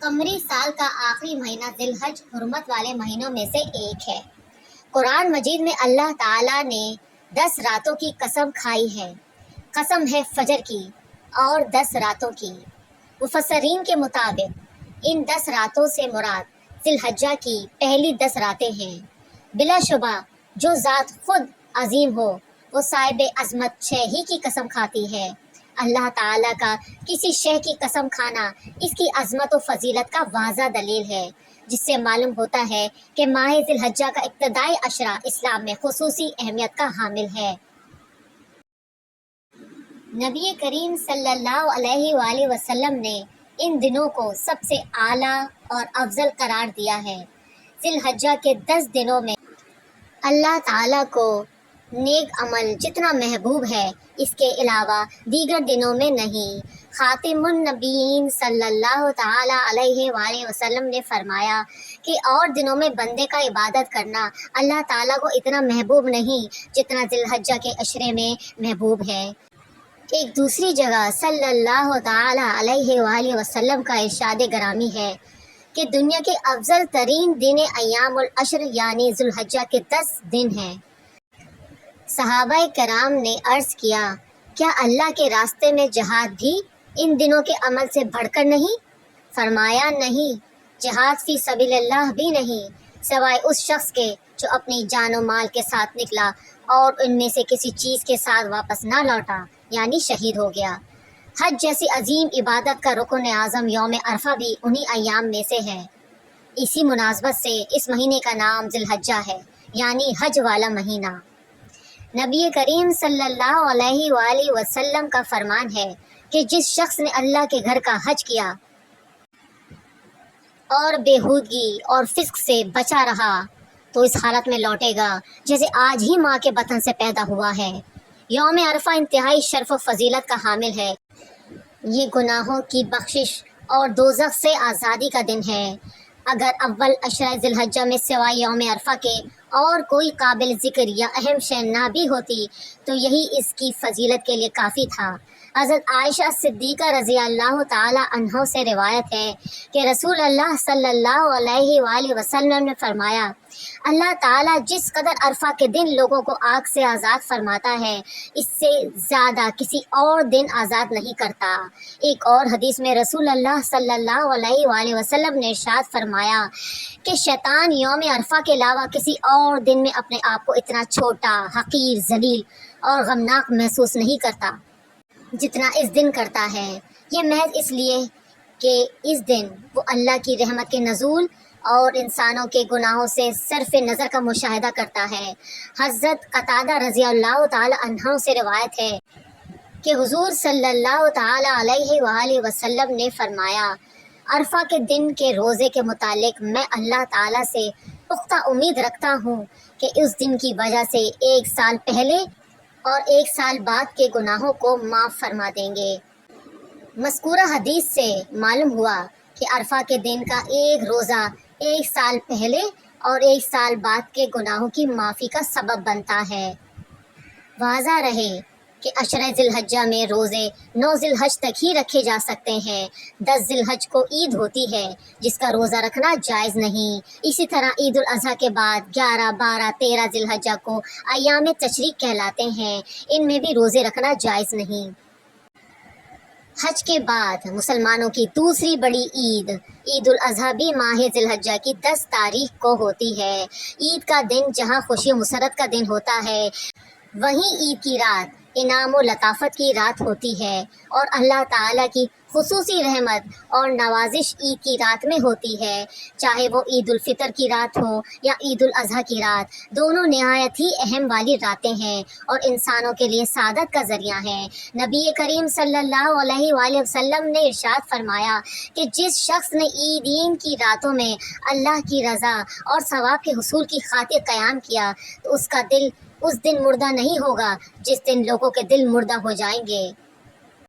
قمری سال کا آخری مہینہ ذی الحج حرمت والے مہینوں میں سے ایک ہے۔ قرآن مجید میں اللہ تعالیٰ نے 10 راتوں کی قسم کھائی ہے۔ قسم ہے فجر کی اور 10 راتوں کی۔ مفسرین کے مطابق ان 10 راتوں سے مراد ذی الحجہ کی پہلی 10 راتیں ہیں۔ بلا شبہ جو ذات خود عظیم ہو وہ صاحب عظمت شے ہی کی قسم کھاتی ہے۔ اللہ تعالیٰ کا کسی شے کی قسم کھانا اس کی عظمت و فضیلت کا واضح دلیل ہے، جس سے معلوم ہوتا ہے کہ ماہ ذی الحجہ کا ابتدائی عشرہ اسلام میں خصوصی اہمیت کا حامل ہے۔ نبی کریم صلی اللہ علیہ وآلہ وسلم نے ان دنوں کو سب سے اعلیٰ اور افضل قرار دیا ہے۔ ذی الحجہ کے 10 دنوں میں اللہ تعالیٰ کو نیک عمل جتنا محبوب ہے اس کے علاوہ دیگر دنوں میں نہیں۔ خاتم النبیین صلی اللہ تعالیٰ علیہ وآلہ وسلم نے فرمایا کہ اور دنوں میں بندے کا عبادت کرنا اللہ تعالیٰ کو اتنا محبوب نہیں جتنا ذی الحجہ کے عشرے میں محبوب ہے۔ ایک دوسری جگہ صلی اللہ تعالیٰ علیہ وآلہ وسلم کا ارشاد گرامی ہے کہ دنیا کے افضل ترین دن ایام العشر یعنی ذی الحجہ کے 10 دن ہیں۔ صحابہ کرام نے عرض کیا، کیا اللہ کے راستے میں جہاد بھی ان دنوں کے عمل سے بڑھ کر نہیں؟ فرمایا نہیں، جہاد فی سبیل اللہ بھی نہیں، سوائے اس شخص کے جو اپنی جان و مال کے ساتھ نکلا اور ان میں سے کسی چیز کے ساتھ واپس نہ لوٹا، یعنی شہید ہو گیا۔ حج جیسی عظیم عبادت کا رکن اعظم یوم عرفہ بھی انہی ایام میں سے ہے۔ اسی مناسبت سے اس مہینے کا نام ذی الحجہ ہے، یعنی حج والا مہینہ۔ نبی کریم صلی اللہ علیہ وآلہ وسلم کا فرمان ہے کہ جس شخص نے اللہ کے گھر کا حج کیا اور بےہودگی اور فسق سے بچا رہا تو اس حالت میں لوٹے گا جیسے آج ہی ماں کے بطن سے پیدا ہوا ہے۔ یوم عرفہ انتہائی شرف و فضیلت کا حامل ہے۔ یہ گناہوں کی بخشش اور دوزخ سے آزادی کا دن ہے۔ اگر اول عشرہ ذی الحجہ میں سوائے یوم عرفہ کے اور کوئی قابل ذکر یا اہم شے نہ بھی ہوتی تو یہی اس کی فضیلت کے لیے کافی تھا۔ حضرت عائشہ صدیقہ رضی اللہ تعالی عنہ سے روایت ہے کہ رسول اللہ صلی اللہ علیہ وآلہ وسلم نے فرمایا، اللہ تعالیٰ جس قدر عرفہ کے دن لوگوں کو آگ سے آزاد فرماتا ہے اس سے زیادہ کسی اور دن آزاد نہیں کرتا۔ ایک اور حدیث میں رسول اللہ صلی اللہ علیہ وآلہ وسلم نے ارشاد فرمایا کہ شیطان یوم عرفہ کے علاوہ کسی اور دن میں اپنے آپ کو اتنا چھوٹا، حقیر، ذلیل اور غمناک محسوس نہیں کرتا جتنا اس دن کرتا ہے۔ یہ محض اس لیے کہ اس دن وہ اللہ کی رحمت کے نزول اور انسانوں کے گناہوں سے صرف نظر کا مشاہدہ کرتا ہے۔ حضرت قتادہ رضی اللہ تعالی عنہ سے روایت ہے کہ حضور صلی اللہ تعالی علیہ وآلہ وسلم نے فرمایا، عرفہ کے دن کے روزے کے متعلق میں اللہ تعالیٰ سے پختہ امید رکھتا ہوں کہ اس دن کی وجہ سے 1 سال پہلے اور 1 سال بعد کے گناہوں کو معاف فرما دیں گے۔ مذکورہ حدیث سے معلوم ہوا کہ عرفہ کے دن کا ایک روزہ 1 سال پہلے اور 1 سال بعد کے گناہوں کی معافی کا سبب بنتا ہے۔ واضح رہے کہ عشرہ ذی الحجہ میں روزے 9 ذی الحج تک ہی رکھے جا سکتے ہیں۔ 10 ذی الحج کو عید ہوتی ہے جس کا روزہ رکھنا جائز نہیں۔ اسی طرح عید الاضحیٰ کے بعد 11، 12، 13 ذی الحجہ کو ایام تشریق کہلاتے ہیں، ان میں بھی روزے رکھنا جائز نہیں۔ حج کے بعد مسلمانوں کی دوسری بڑی عید عید الاضحیٰ بھی ماہ ذی الحجہ کی 10 تاریخ کو ہوتی ہے۔ عید کا دن جہاں خوشی و مسرت کا دن ہوتا ہے وہیں عید کی رات انعام و لطافت کی رات ہوتی ہے، اور اللہ تعالیٰ کی خصوصی رحمت اور نوازش عید کی رات میں ہوتی ہے، چاہے وہ عید الفطر کی رات ہو یا عید الاضحیٰ کی رات، دونوں نہایت ہی اہم والی راتیں ہیں اور انسانوں کے لیے سعادت کا ذریعہ ہیں۔ نبی کریم صلی اللہ علیہ وآلہ وسلم نے ارشاد فرمایا کہ جس شخص نے عیدین کی راتوں میں اللہ کی رضا اور ثواب کے حصول کی خاطر قیام کیا تو اس کا دل اس دن مردہ نہیں ہوگا جس دن لوگوں کے دل مردہ ہو جائیں گے۔